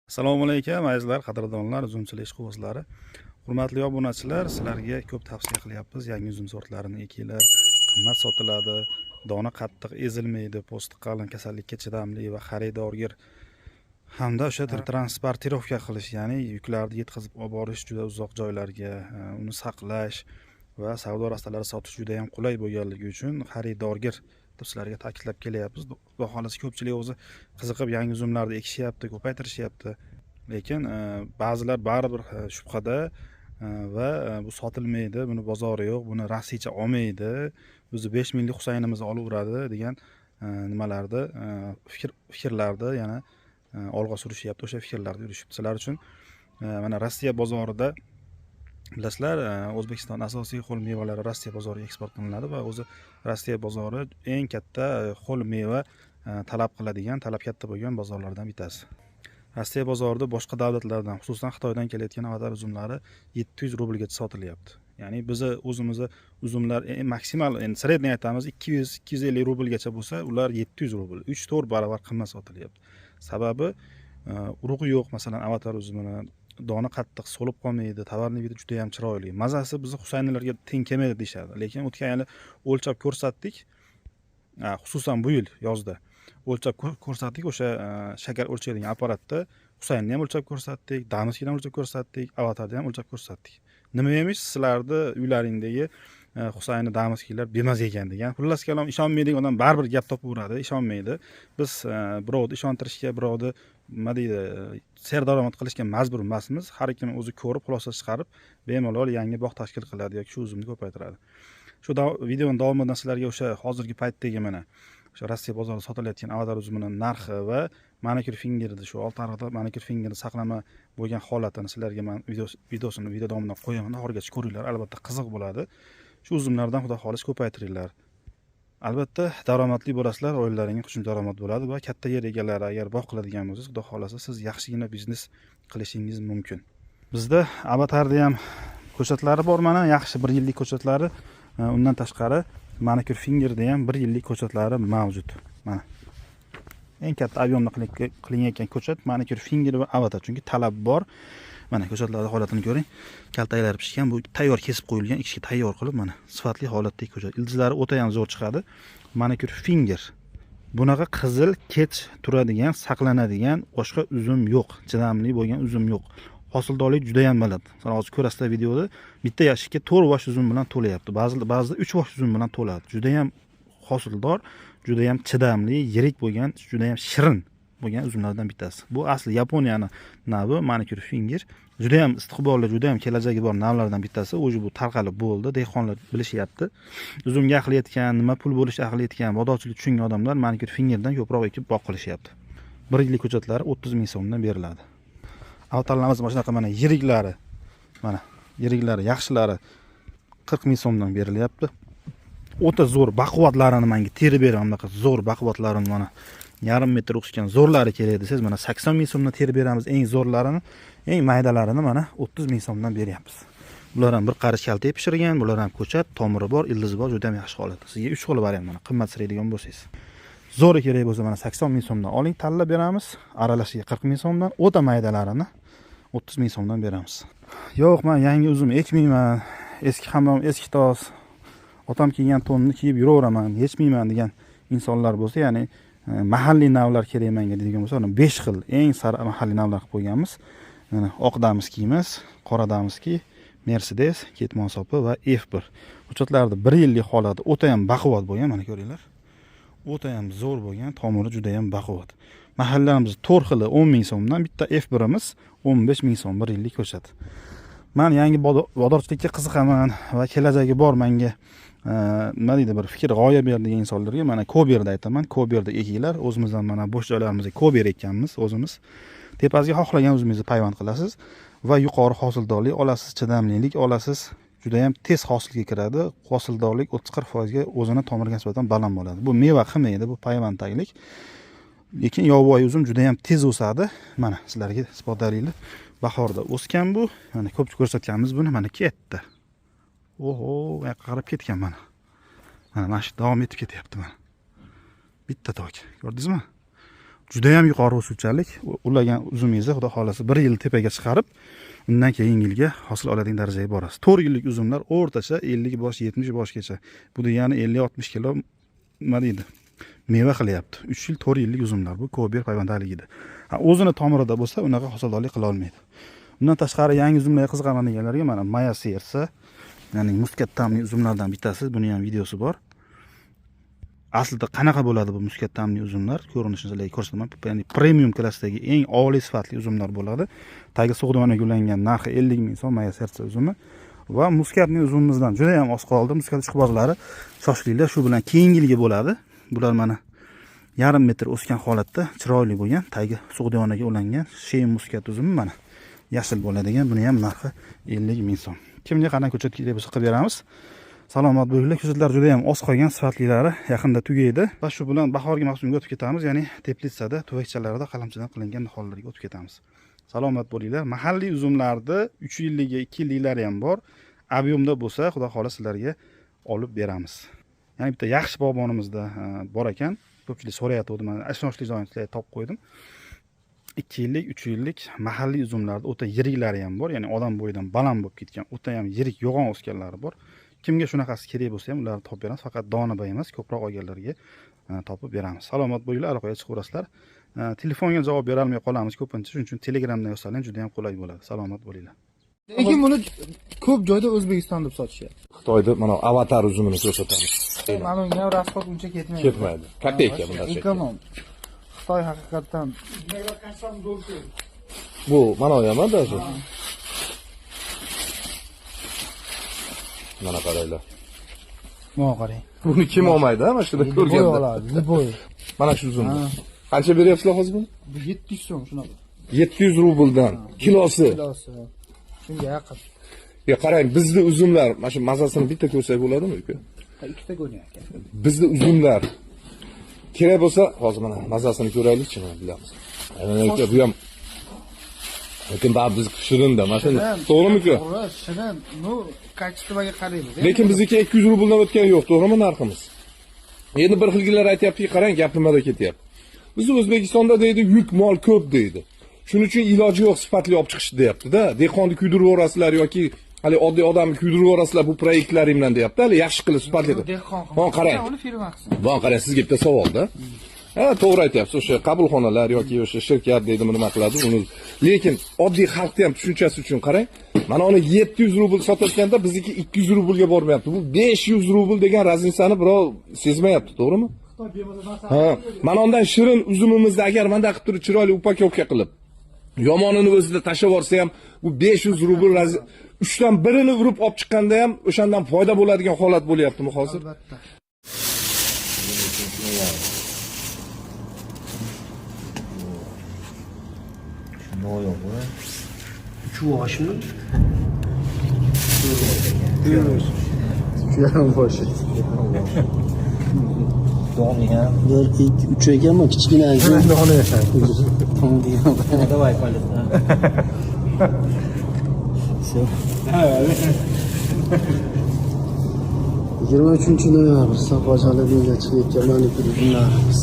Assalomu alaykum azizlar, qadrdonlar, uzumchilik ishqibozlari. Hurmatli obunachilar, sizlarga ko'p tavsiya qilyapmiz. Yangi uzum sortlarini ekinglar, qimmat sotiladi, dona qattiq ezilmaydi, po'sti qalin, kasallikka chidamli va xaridorgir hamda o'sha transportirovka qilish, ya'ni yuklarni yetkazib olib borish juda uzoq joylarga, uni saqlash va savdo rastalari sotish juda ham qulay bo'lganligi uchun xaridorgir deb sizlarga ta'kidlab kelyapmiz. Xudo xohlasa ko'pchilik o'zi qiziqib yangi uzumlarni ekishyapti, ko'paytirishyapti. Lekin ba'zilar baribir shubhada va bu sotilmaydi, buni bozori yo'q, buni rossiyacha olmaydi, o'zi 5 minglik Husaynimizni olaveradi degan nimalarni fikrlarni yana olg'a surishyapti. O'sha fikrlarga yurishibdi. Sizlar uchun mana Rossiya bozorida bilasizlar, O'zbekiston asosiy xo'l mevalari Rossiya bozoriga eksport qilinadi va o'zi Rossiya bozori eng katta xo'l meva talab qiladigan, talab katta bo'lgan bozorlardan bittasi. Rossiya bozorida boshqa davlatlardan, xususan Xitoydan kelayotgan avatar uzumlari 700 rublgacha sotilyapti. Ya'ni bizni o'zimizni uzumlar maksimal, endi sredniy aytamiz, 200-250 rublgacha bo'lsa, ular 700 rubl, 3-4 barobar qimmat sotilyapti. Sababi urug'i yo'q, masalan, avatar uzumini dona qattiq, so'lib qolmaydi, tovarni vidi juda ham chiroyli. Mazasi bizni Husaynlarga teng kelmaydi deyshadi. Lekin o'tgan yili o'lchab ko'rsatdik. Xususan bu yil yozda o'lchab ko'rsatdik, o'sha shakar o'lchaydigan apparatda Husaynni ham o'lchab ko'rsatdik, Damaskni ham o'lchab ko'rsatdik, avatarni ham o'lchab ko'rsatdik. Nima emish sizlarni uylaringdagi Husaynni, Damaskiylar bemaz ekan degan. Xullas kalom, ishonmaydigan odam baribir gap topaveradi, ishonmaydi. Biz birovni ishontirishga, birovni nima deydi, serdaromad qilishga majbur emasmiz. Har kim o'zi ko'rib, xulosa chiqarib, bemalol yangi bog' tashkil qiladi yoki shu uzumni ko'paytiradi. Shu videoning davomida sizlarga o'sha hozirgi paytdagi mana o'sha Rossiya bozorida sotilayotgan avatar uzumining narxi va manikür fingerni, shu oltiariqda manikür fingerni saqlama bo'lgan holatini sizlarga men videosini video davomida qo'yaman. Oxirigacha ko'ringlar, albatta qiziq bo'ladi. Shu uzumlardan xudo xolis ko'paytiringlar. Albatta daromadli bo'lasizlar, oilalaringizga qo'shimcha daromad bo'ladi va katta yer egalari agar bog' qiladigan bo'lsangiz, xudo xolasa siz yaxshigina biznes qilishingiz mumkin. Bizda avatarda ham ko'chatlari bor, mana yaxshi 1 yillik ko'chatlari. Undan tashqari manikür fingerda ham 1 yillik ko'chatlari mavjud. Mana eng katta ob'yomda qilinayotgan ko'chat manikür finger va avatar, chunki talab bor. Mana ko'chatlarning holatini ko'ring. Kaltaklari pishgan, bu tayyor kesib qo'yilgan, ichki tayyor qilib, mana sifatli holatdagi ko'chat. Ildizlari o'ta ham zo'r chiqadi. Manikür finger. Bunaqa qizil kech turadigan, saqlanadigan boshqa uzum yo'q. Chidamli bo'lgan uzum yo'q. Hosildorlik juda ham baland. Hozir ko'rasizlar videoda, bitta yashikka 4 bosh uzum bilan to'layapti. Ba'zida 3 bosh uzum bilan to'ladi. Juda ham hosildor, juda ham chidamli, yirik bo'lgan, juda ham shirin bo'lgan uzumlardan bittasi. Bu asli Yaponiyani navi manikür finger. Juda ham istiqbolli, juda ham kelajagi bor navlardan bittasi. O'zi bu tarqalib bo'ldi, dehqonlar bilishyapti. Uzumga aqlayotgan, nima pul bo'lish aqlayotgan, bodochilik tushungan odamlar manikür fingerdan ko'proq ekib bog' qilishyapti. 1 yillik ko'chatlari 30 ming so'mdan beriladi. Avatarlarimiz mana shunaqa, mana yiriklari, mana yiriklari, yaxshilari 40 ming so'mdan berilyapti. O'ta zo'r baquvvatlarini menga terib beraman, bunaqa zo'r baquvvatlarini, mana yarim metr o'sgan zo'rlari kerak desangiz, mana 80 ming so'mdan terib beramiz. Eng zo'rlarini, eng maydalarini mana 30 ming so'mdan beryapmiz. Bular ham bir qarish kalta pishirgan, bular ham ko'chat, tomiri bor, ildizi bor, juda ham yaxshi holatda. Sizga 3 xil variant, mana qimmat siraydigan bo'lsangiz. Zo'ri kerak bo'lsa mana 80 ming so'mdan oling, tanlab beramiz. Aralashiga 40 ming so'mdan, o'ta maydalarini 30 ming so'mdan beramiz. Yo'q, men yangi uzum ekmayman. Eski hammom, eski tos. Otam kiygan tonni kiyib yuraveraman, yechmayman degan insonlar bo'lsa, ya'ni mahalliy navlar kerak menga deydigan bo'lsa, 5 xil eng sara mahalliy navlar qilib qo'yganmiz. Mana oq damiskiyimiz, qora damiskiy, Mercedes, ketmon sopi va F1. Ko'chatlarda 1 yillik holati o'ta ham baquvvat bo'lgan, mana ko'ringlar. O'ta ham zo'r bo'lgan, tomiri juda ham baquvvat. Mahallalarimiz 4 xili 10 ming so'mdan, bitta F1imiz 15 ming so'm 1 yillik ko'chat. Men yangi bozorchilikka qiziqaman va kelajagi bor menga nima deydi, bir fikr, g'oya beradigan insonlarga mana Koberda aytaman, Koberda ekinglar. O'zimizdan mana bo'sh joylarimizga Kober ekkanmiz o'zimiz. Tepasiga xohlagan o'zingizni payvand qilasiz va yuqori hosildorlik olasiz, chidamlilik olasiz. Juda ham tez hosilga kiradi. Hosildorlik 30-40% ga o'zini tomiriga nisbatan baland bo'ladi. Bu meva qilmaydi, bu payvanddaglik. Lekin yovvoyi uzum juda ham tez o'sadi. Mana sizlarga isbot dalili. Bahorda o'sgan bu. Mana ko'p ko'rsatganmiz buni, mana ketdi. Oho, yoqqa qarab ketgan mana. Mana shu davom etib ketyapti mana. Bitta tok. Ko'rdingizmi? juda ham yuqori o'suvchanlik. Ulagan uzumingizni xudo xolasa 1 yil tepaga chiqarib, undan keyingi yilga hosil oladigan darajaga borasiz. 4 yillik uzumlar o'rtacha 50 bosh, 70 boshgacha. Bu degani 50-60 kilo nima deydi? Meva qilyapti. 3 yil, 4 yillik uzumlar bu ko'ber payvandaligida. O'zini tomirida bo'lsa, unaqa hosildorlik qila olmaydi. Bundan tashqari yangi uzumlarga qiziqaman deganlarga mana Maya Sersa, ya'ni muskat ta'mli uzumlardan bittasi, buni ham videosi bor. Aslida qanaqa bo'ladi bu muskat ta'mli uzumlar? Ko'rinishini sizlarga ko'rsataman. Ya'ni premium klassdagi eng oliy sifatli uzumlar bo'ladi. Tagi sug'divanaga ulangan, narxi 50 ming so'm Maya Sersa uzumi. Va muskatning uzumimizdan juda ham oz qoldi. Muskat ishqibozlari shoshilinglar, shu bilan keyingi yilga bo'ladi. Bular mana yarim metr o'sgan holatda chiroyli bo'lgan, tagi sug'divanaga ulangan sheyin muskat uzumi mana. Yashil bo'ladigan, buni ham narxi 50 ming so'm. Kimga qanaqa ko'chat kerak bo'lsa qilib beramiz. Salomat bo'linglar. Ko'chatlar juda ham oz qolgan, sifatlilari yaqinda tugaydi. Va shu bilan bahorgi mavsumga o'tib ketamiz, ya'ni teplitsada, tuvakchalarda qalamchidan qilingan nihollarga o'tib ketamiz. Salomat bo'linglar. Mahalliy uzumlarda 3 yilligi, 2 yilliklari ham bor. Ob'yomda bo'lsa, xudo xolasa sizlarga olib beramiz. Ya'ni bitta yaxshi bog'bonimizda bor ekan. Ko'pchilik so'rayapti, men ashnoshlik joyini topib qo'ydim. 2 yillik, 3 yillik mahalliy uzumlarda o'ta yiriklari ham bor, ya'ni odam bo'yidan baland bo'lib ketgan, o'ta ham yirik yo'g'on o'sganlari bor. Kimga shunaqasi kerak bo'lsa ham ularni topib beramiz, faqat dona bay emas, ko'proq olganlarga topib beramiz. Salomat bo'linglar, aloqaga chiqaverasizlar. Telefonga javob bera olmay qolamiz ko'pincha, shuning uchun Telegramdan yozsanglar juda ham qulay bo'ladi. Salomat bo'linglar. Lekin buni ko'p joyda O'zbekiston deb sotishyapti. Xitoyda mana avatar uzumini ko'rsatamiz. Mana unga ham rasxod uncha ketmaydi. Ketmaydi. Kopeyka bundan Ekonom. Xitoy haqiqatan bu mana ham даже. Mana qaranglar. Mana qarang. Buni kim olmaydi, mana shuni ko'rganda. oladi, liboy. Mana shu uzumni. Qancha beryapsizlar hozir buni? Bu 700 so'm shunaqa. 700 rubldan kilosi. Shunga yaqin. Ya qarang, bizda uzumlar, mana shu mazasini bitta ko'rsak bo'ladimi uka? Ikkita ko'ryapti. Bizda uzumlar kerak bo'lsa, hozir mana mazasini ko'raylikchi, mana bilamiz. Mana bu ham lekin biz shirinda, mana shuni to'g'rimi uka? To'g'ri, shirin. Bu kачествоga qaraymiz. Lekin bizniki 200 rubldan o'tgan yo'q, to'g'rimi narximiz? Endi bir xilgilar aytayapti, qarang, gap nimada ketyapti. Biz O'zbekistonda deydi, yuk mol ko'p deydi. Shuning uchun iloji yo'q sifatli olib chiqish deyapti-da. Dehqonni kuydirib o'rasizlar yoki hali oddiy odamni kuydirib o'rasizlar bu proyektlaring bilan deyapti. Hali yaxshi qilib sifatli. Mana qarang. Uni firma qilsin. Mana qarang, sizga bitta savol-da. To'g'ri aytyapsiz. O'sha qabulxonalar yoki o'sha shirkat deydimi nima qiladi uni. Lekin oddiy xalqni ham tushunchasi uchun qarang. Mana uni 700 rubl sotayotganda bizniki 200 rublga bormayapti. Bu 500 rubl degan raznicani birov sezmayapti, to'g'rimi? Mana undan shirin uzumimizni agar menda qilib turib chiroyli upakovka qilib yomonini o'zida tashlab yorsa ham bu 500 rubl 3dan birini urib olib chiqqanda ham o'shandan foyda bo'ladigan holat bo'lyaptimi hozir? Albatta. Chuvoshmi? Yarim boshi. Doni ham. 1 2 3 ekanmi? Kichkina ekan. Doni ekan. Tamam degan. Давай полезно. Всё. 23 noyabr Safochalar dengiz chiqayotgan kunlarimiz.